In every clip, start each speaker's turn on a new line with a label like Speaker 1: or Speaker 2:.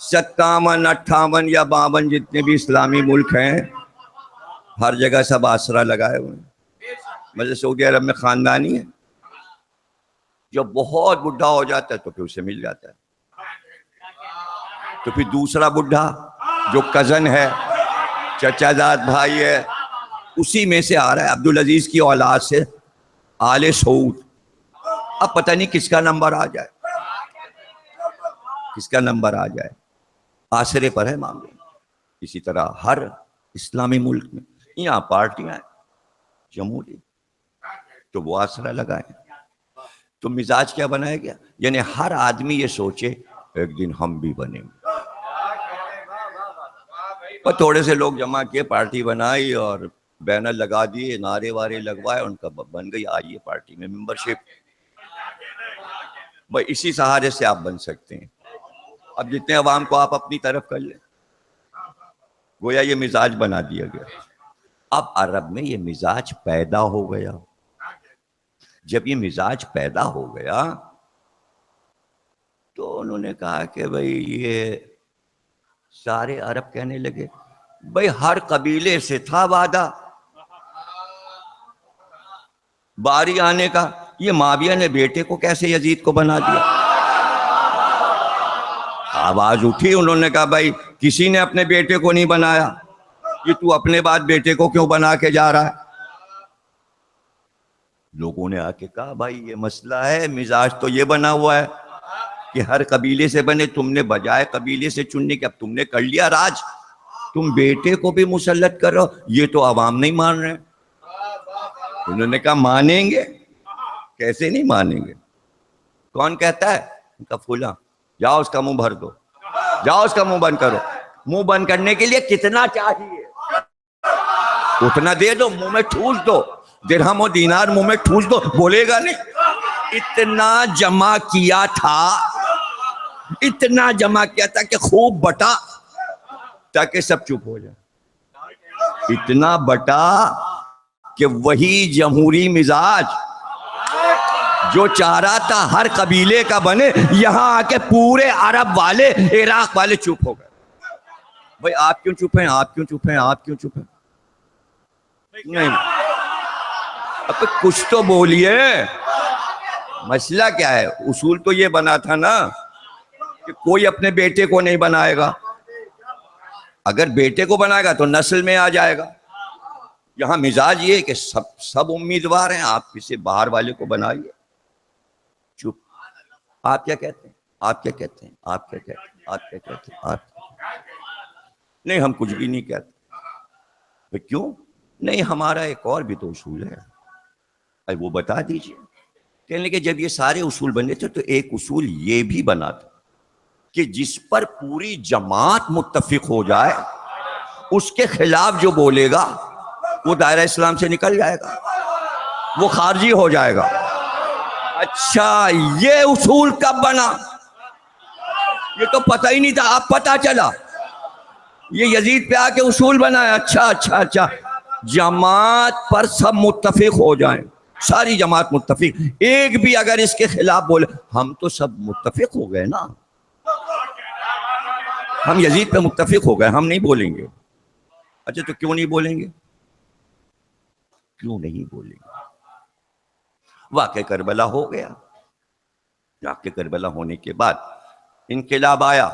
Speaker 1: 57 58 یا 52 جتنے بھی اسلامی ملک ہیں ہر جگہ سب آسرا لگائے ہوئے ہیں. مجھے سعودی عرب میں خاندانی ہے، جب بہت بڈھا ہو جاتا ہے تو پھر اسے مل جاتا ہے، تو پھر دوسرا بڈھا جو کزن ہے، چچا زاد بھائی ہے، اسی میں سے آ رہا ہے. عبدالعزیز کی اولاد سے آل سعود. اب پتہ نہیں کس کا نمبر آ جائے، کس کا نمبر آ جائے. آسرے پر ہے معاملے. اسی طرح ہر اسلامی ملک میں یہاں پارٹیاں ہیں جمہوری، تو وہ آسرا لگائیں. تو مزاج کیا بنایا گیا؟ یعنی ہر آدمی یہ سوچے ایک دن ہم بھی بنیں گے. اور تھوڑے سے لوگ جمع کیے، پارٹی بنائی اور بینر لگا دیے، نعرے وارے لگوائے، ان کا بن گئی آئیے پارٹی میں ممبرشپ. بھائی اسی سہارے سے آپ بن سکتے ہیں. اب جتنے عوام کو آپ اپنی طرف کر لیں، گویا یہ مزاج بنا دیا گیا. اب عرب میں یہ مزاج پیدا ہو گیا. جب یہ مزاج پیدا ہو گیا تو انہوں نے کہا کہ بھئی یہ سارے عرب کہنے لگے بھئی ہر قبیلے سے تھا وعدہ باری آنے کا، یہ معاویہ نے بیٹے کو کیسے یزید کو بنا دیا؟ آواز اٹھی، انہوں نے کہا بھائی کسی نے اپنے بیٹے کو نہیں بنایا، یہ تو اپنے بعد بیٹے کو کیوں بنا کے جا رہا ہے؟ لوگوں نے آ کے کہا بھائی یہ مسئلہ ہے، مزاج تو یہ بنا ہوا ہے کہ ہر قبیلے سے بنے، تم نے بجائے قبیلے سے چننے کے اب تم نے کر لیا راج، تم بیٹے کو بھی مسلط کر رہو. یہ تو عوام نہیں مان رہے. انہوں نے کہا مانیں گے، کیسے نہیں مانیں گے؟ کون کہتا ہے؟ ان کا فلاں. جاؤ اس کا منہ بھر دو، جاؤ اس کا منہ بند کرو. منہ بند کرنے کے لیے کتنا چاہیے اتنا دے دو، منہ میں ٹھوس دو، درہم و دینار منہ میں ٹھوس دو، بولے گا نہیں. اتنا جمع کیا تھا، اتنا جمع کیا تھا کہ خوب بٹا تاکہ سب چپ ہو جائے. اتنا بٹا کہ وہی جمہوری مزاج جو چاہ رہا تھا ہر قبیلے کا بنے، یہاں آ کے پورے عرب والے، عراق والے چپ ہو گئے. بھئی آپ کیوں چپ ہیں؟ آپ کیوں چپ ہیں؟ آپ کیوں چپ ہیں؟ نہیں اب کچھ تو بولیے. مسئلہ کیا ہے؟ اصول تو یہ بنا تھا نا کہ کوئی اپنے بیٹے کو نہیں بنائے گا، اگر بیٹے کو بنائے گا تو نسل میں آ جائے گا. یہاں مزاج یہ ہے کہ سب امیدوار ہیں، آپ کسی باہر والے کو بنائیے. چپ. آپ کیا کہتے ہیں؟ آپ کیا کہتے ہیں؟ آپ کیا کہتے ہیں؟ آپ کیا کہتے ہیں؟ آپ نہیں، ہم کچھ بھی نہیں کہتے. کیوں نہیں؟ ہمارا ایک اور بھی تو اصول ہے، وہ بتا دیجئے. کہنے کہ جب یہ سارے اصول بنے تھے تو ایک اصول یہ بھی بنا تھا کہ جس پر پوری جماعت متفق ہو جائے اس کے خلاف جو بولے گا وہ دائرہ اسلام سے نکل جائے گا، وہ خارجی ہو جائے گا. اچھا یہ اصول کب بنا؟ یہ تو پتہ ہی نہیں تھا، اب پتہ چلا. یہ یزید پہ آ کے اصول بنایا. اچھا اچھا اچھا، جماعت پر سب متفق ہو جائیں، ساری جماعت متفق، ایک بھی اگر اس کے خلاف بولے، ہم تو سب متفق ہو گئے نا، ہم یزید پہ متفق ہو گئے، ہم نہیں بولیں گے. اچھا تو کیوں نہیں بولیں گے؟ کیوں نہیں بولیں گے؟ واقعہ کربلا ہو گیا. واقعہ کربلا ہونے کے بعد انقلاب آیا،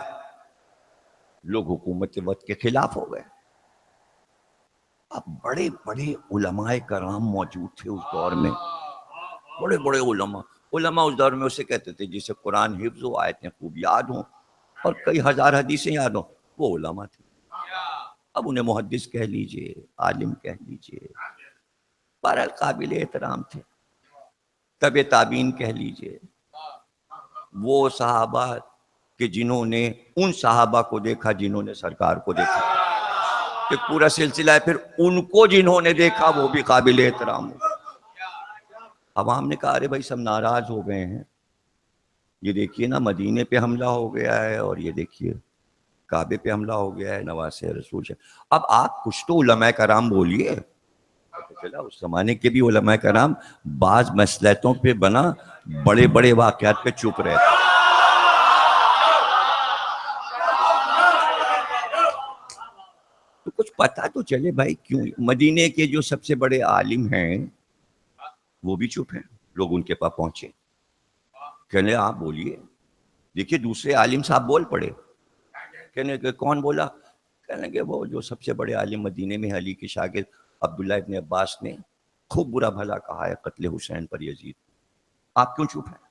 Speaker 1: لوگ حکومت وقت کے خلاف ہو گئے. اب بڑے بڑے علماء کرام موجود تھے اس دور میں، بڑے بڑے علماء اس دور میں اسے کہتے تھے جسے قرآن حفظ ہو، آیتیں خوب یاد ہوں اور کئی ہزار حدیثیں یاد ہوں، وہ علماء تھے. اب انہیں محدث کہہ لیجئے، عالم کہہ لیجئے، بہرحال قابل احترام تھے. تب تابعین کہہ لیجئے، وہ صحابہ کہ جنہوں نے ان صحابہ کو دیکھا جنہوں نے سرکار کو دیکھا، کہ پورا سلسلہ ہے، پھر ان کو جنہوں نے دیکھا وہ بھی قابل احترام ہو. عوام نے کہا ارے بھائی سب ناراض ہو گئے ہیں، یہ دیکھیے نا مدینے پہ حملہ ہو گیا ہے اور یہ دیکھیے کعبے پہ حملہ ہو گیا ہے، نواسے رسول سے. اب آپ کچھ تو علماء کرام بولیے. چلا اس زمانے کے بھی علماء کرام بعض مصلحتوں پہ بنا بڑے بڑے واقعات پہ چپ رہے تھے. پتا تو چلے بھائی کیوں. مدینے کے جو سب سے بڑے عالم ہیں وہ بھی چپ ہیں. لوگ ان کے پاس پہنچے, کہنے آپ بولیے. دیکھیے دوسرے عالم صاحب بول پڑے. کہنے کہ کون بولا؟ کہنے کہ وہ جو سب سے بڑے عالم مدینے میں علی کے شاگرد عبداللہ ابن عباس نے خوب برا بھلا کہا ہے قتل حسین پر یزید. آپ کیوں چپ ہیں؟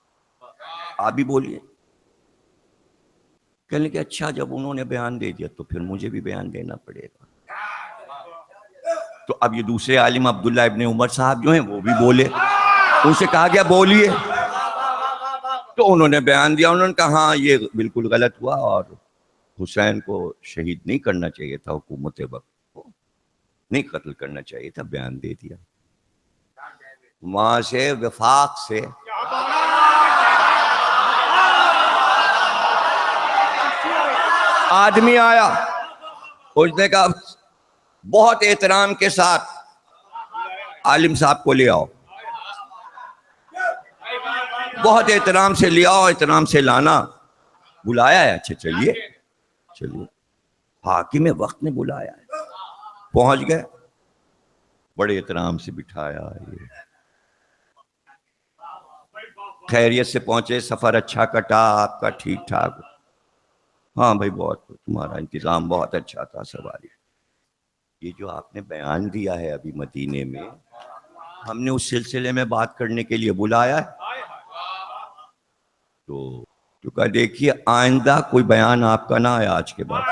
Speaker 1: آپ بھی بولیے. کہنے کہ اچھا جب انہوں نے بیان دے دیا تو پھر مجھے بھی بیان دینا پڑے گا. تو اب یہ دوسرے عالم عبداللہ ابن عمر صاحب جو ہیں وہ بھی بولے. ان سے کہا گیا بولیے. تو انہوں نے بیان دیا. انہوں نے کہا ہاں یہ بالکل غلط ہوا اور حسین کو شہید نہیں کرنا چاہیے تھا, حکومت وقت کو نہیں قتل کرنا چاہیے تھا. بیان دے دیا. وہاں سے وفاق سے آدمی آیا. اس نے کہا بہت احترام کے ساتھ عالم صاحب کو لے آؤ. بہت احترام سے لے آؤ. احترام سے لانا. بلایا ہے. اچھا چلیے چلیے. حاکم وقت نے بلایا ہے. پہنچ گئے. بڑے احترام سے بٹھایا. یہ خیریت سے پہنچے. سفر اچھا کٹا آپ کا؟ ٹھیک ٹھاک. ہاں بھائی بہت تمہارا انتظام بہت اچھا تھا. سواری یہ جو آپ نے بیان دیا ہے ابھی مدینے میں, ہم نے اس سلسلے میں بات کرنے کے لیے بلایا ہے. تو کہا دیکھیے آئندہ کوئی بیان آپ کا نہ آیا آج کے بعد.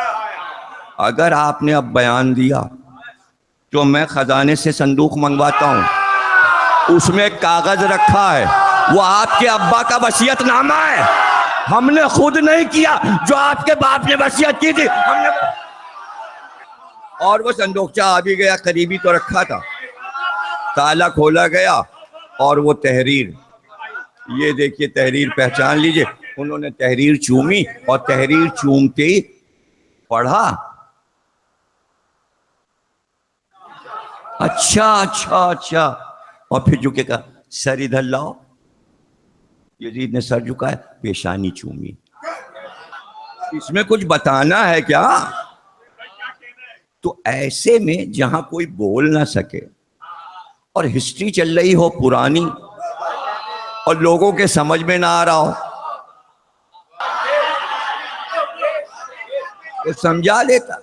Speaker 1: اگر آپ نے اب بیان دیا تو میں خزانے سے صندوق منگواتا ہوں. اس میں ایک کاغذ رکھا ہے, وہ آپ کے ابا کا وصیت نامہ ہے. ہم نے خود نہیں کیا, جو آپ کے باپ نے وصیت کی تھی ہم نے. اور وہ صندوقچہ آ بھی گیا. قریبی تو رکھا تھا. تالا کھولا گیا اور وہ تحریر, یہ دیکھیے تحریر پہچان لیجئے. انہوں نے تحریر چومی اور تحریر چومتے ہی پڑھا. اچھا اچھا اچھا. اور پھر جو کہ کہا سر ادھر لاؤ. یزید نے سر جھکایا, پیشانی چومی. اس میں کچھ بتانا ہے کیا؟ تو ایسے میں جہاں کوئی بول نہ سکے اور ہسٹری چل رہی ہو پرانی اور لوگوں کے سمجھ میں نہ آ رہا ہو تو سمجھا لیتا,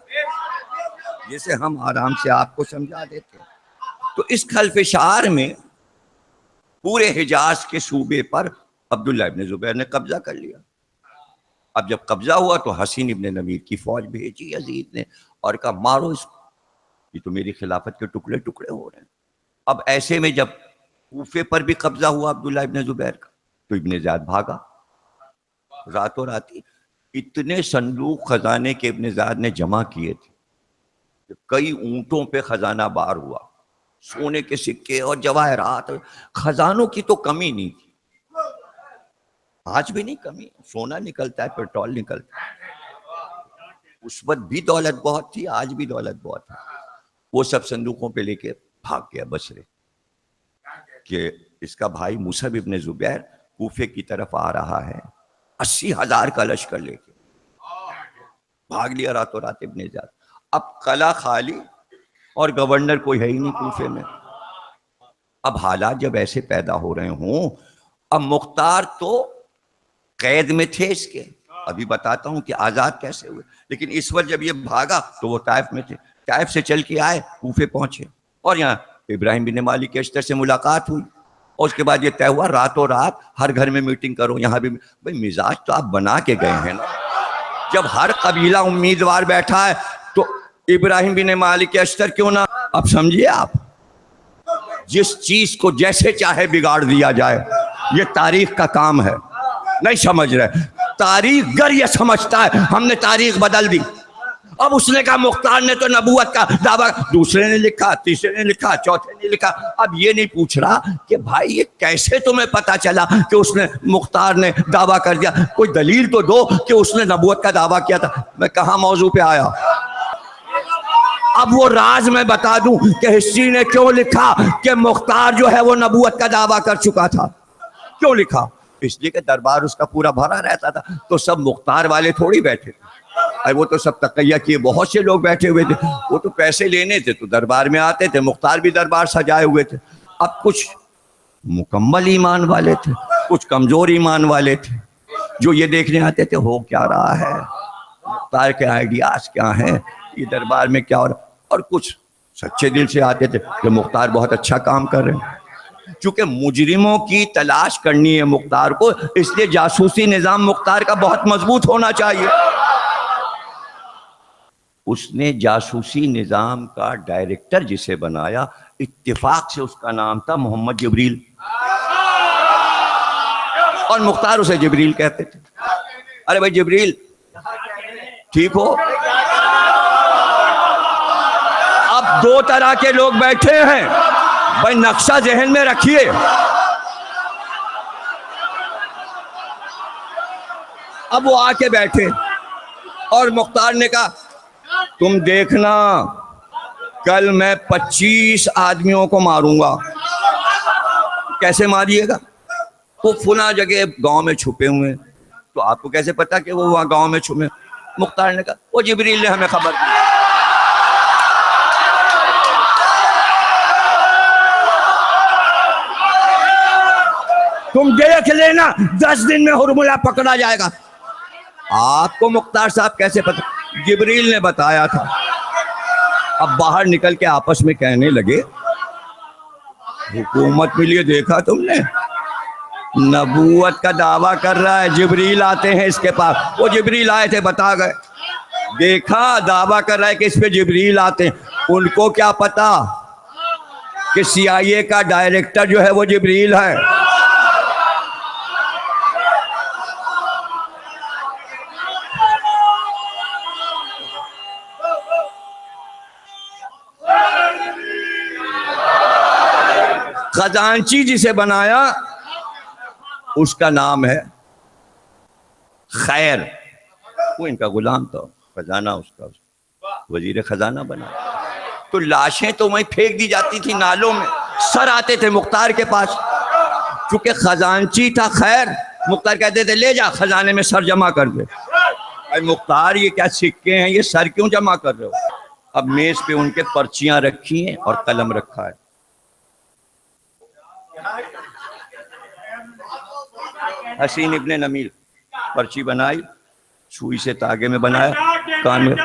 Speaker 1: جیسے ہم آرام سے آپ کو سمجھا دیتے. تو اس خلفشار میں پورے حجاز کے صوبے پر عبداللہ ابن زبیر نے قبضہ کر لیا. اب جب قبضہ ہوا تو حسین ابن نمیر کی فوج بھیجی یزید نے اور کہا مارو اس کو, یہ تو میری خلافت کے ٹکڑے ٹکڑے ہو رہے ہیں. اب ایسے میں جب کوفے پر بھی قبضہ ہوا عبداللہ ابن زبیر کا تو ابن زیاد بھاگا. راتوں راتی اتنے صندوق خزانے کے ابن زیاد نے جمع کیے تھے کہ کئی اونٹوں پہ خزانہ بار ہوا. سونے کے سکے اور جواہرات, خزانوں کی تو کمی نہیں تھی. آج بھی نہیں کمی, سونا نکلتا ہے, پیٹرول نکلتا ہے. اس وقت بھی دولت بہت تھی, آج بھی دولت بہت ہے. وہ سب صندوقوں پہ لے کے بھاگ گیا بصرے کہ اس کا بھائی مصعب ابن زبیر کوفے کی طرف آ رہا ہے. 80,000 کا لشکر لے کے بھاگ لیا راتوں رات ابن زیاد. اب قلعہ خالی اور گورنر کوئی ہے ہی نہیں کوفے میں. اب حالات جب ایسے پیدا ہو رہے ہوں, اب مختار تو قید میں تھے اس کے, ابھی بتاتا ہوں کہ آزاد کیسے ہوئے. لیکن اس وقت جب یہ بھاگا تو وہ طائف میں تھے. طائف سے چل کے آئے, کوفے پہنچے اور یہاں ابراہیم بن مالک اشتر سے ملاقات ہوئی. اور اس کے بعد یہ طے ہوا راتوں رات ہر گھر میں میٹنگ کرو. یہاں بھی بھائی مزاج تو آپ بنا کے گئے ہیں نا. جب ہر قبیلہ امیدوار بیٹھا ہے تو ابراہیم بن مالک اشتر کیوں نہ. اب سمجھیے آپ, جس چیز کو جیسے چاہے بگاڑ دیا جائے, یہ تاریخ کا کام ہے. نہیں سمجھ رہے, تاریخ گر یہ سمجھتا ہے ہم نے تاریخ بدل دی. اب اس نے کہا مختار نے تو نبوت کا دعویٰ, دوسرے نے لکھا, تیسرے نے لکھا, چوتھے نے لکھا. اب یہ نہیں پوچھ رہا کہ بھائی یہ کیسے تمہیں پتا چلا کہ اس نے مختار نے دعویٰ کر دیا, کوئی دلیل تو دو کہ اس نے نبوت کا دعویٰ کیا تھا. میں کہاں موضوع پہ آیا. اب وہ راز میں بتا دوں کہ ہسٹری نے کیوں لکھا کہ مختار جو ہے وہ نبوت کا دعویٰ کر چکا تھا. کیوں لکھا؟ اس لیے کہ دربار اس کا پورا بھرا رہتا تھا, تو سب مختار والے تھوڑی بیٹھے تھے. ارے وہ تو سب تقیہ کیے، بہت سے لوگ بیٹھے ہوئے تھے، وہ تو پیسے لینے تھے تو دربار میں آتے تھے، مختار بھی دربار سجائے ہوئے تھے. اب کچھ مکمل ایمان والے تھے، کچھ کمزور ایمان والے تھے، جو یہ دیکھنے آتے تھے ہو کیا رہا ہے، مختار کے آئیڈیاز کیا ہیں، یہ دربار میں کیا ہو رہا، اور کچھ سچے دل سے آتے تھے کہ مختار بہت اچھا کام کر رہے ہیں. چونکہ مجرموں کی تلاش کرنی ہے مختار کو، اس لیے جاسوسی نظام مختار کا بہت مضبوط ہونا چاہیے. اس نے جاسوسی نظام کا ڈائریکٹر جسے بنایا، اتفاق سے اس کا نام تھا محمد جبریل، اور مختار اسے جبریل کہتے تھے. ارے بھائی جبریل ٹھیک ہو؟ اب دو طرح کے لوگ بیٹھے ہیں بھائی، نقشہ ذہن میں رکھیے. اب وہ آ کے بیٹھے اور مختار نے کہا تم دیکھنا کل میں 25 آدمیوں کو ماروں گا. کیسے ماریے گا؟ وہ فلاں جگہ گاؤں میں چھپے ہوئے ہیں. تو آپ کو کیسے پتا کہ وہ وہاں گاؤں میں چھپے؟ مختار نے کہا وہ جبریل نے ہمیں خبر دی. تم دیکھ لینا 10 دن میں ہرملہ پکڑا جائے گا. آپ کو مختار صاحب کیسے پتا؟ جبریل نے بتایا تھا. اب باہر نکل کے آپس میں کہنے لگے حکومت ملی ہے، دیکھا تم نے؟ نبوت کا دعویٰ کر رہا ہے، جبریل آتے ہیں اس کے پاس. وہ جبریل آئے تھے بتا گئے. دیکھا دعویٰ کر رہا ہے کہ اس پہ جبریل آتے ہیں. ان کو کیا پتا کہ CIA کا ڈائریکٹر جو ہے وہ جبریل ہے. خزانچی جسے بنایا اس کا نام ہے خیر، وہ ان کا غلام تھا. خزانہ اس کا وزیر خزانہ بنا. تو لاشیں تو وہیں پھینک دی جاتی تھی نالوں میں. سر آتے تھے مختار کے پاس، چونکہ خزانچی تھا خیر. مختار کہتے تھے لے جا خزانے میں سر جمع کر دے. اے مختار یہ کیا سکے ہیں، یہ سر کیوں جمع کر رہے ہو؟ اب میز پہ ان کے پرچیاں رکھی ہیں اور قلم رکھا ہے. حسین ابن نمیل پرچی بنائی، سوئی سے تاگے میں بنایا، کان میں.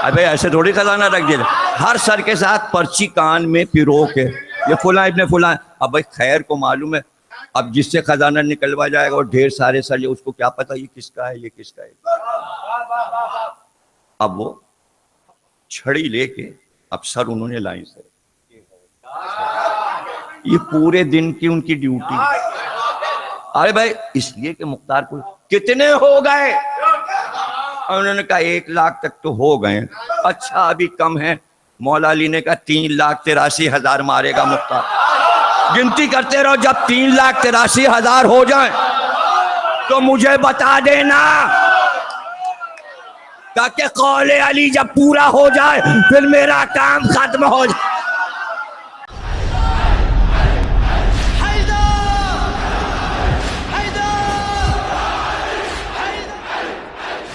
Speaker 1: ابے ایسے تھوڑی خزانہ رکھ دیا، ہر سر کے ساتھ پرچی کان میں پیرو کے یہ فلاں ابن فلاں. اب بھائی خیر کو معلوم ہے، اب جس سے خزانہ نکلوا جائے گا اور ڈھیر سارے سر، اس کو کیا پتا یہ کس کا ہے یہ کس کا ہے. اب وہ چھڑی لے کے اب سر انہوں نے لائن سے، یہ پورے دن کی ان کی ڈیوٹی. ارے بھائی اس لیے کہ مختار کو کتنے ہو گئے؟ انہوں نے کہا 1 لاکھ تک تو ہو گئے. اچھا ابھی کم ہے. مولا علی نے کہا 3,83,000 مارے گا مختار. گنتی کرتے رہو، جب 3,83,000 ہو جائیں تو مجھے بتا دینا، تاکہ قول علی جب پورا ہو جائے پھر میرا کام ختم ہو جائے.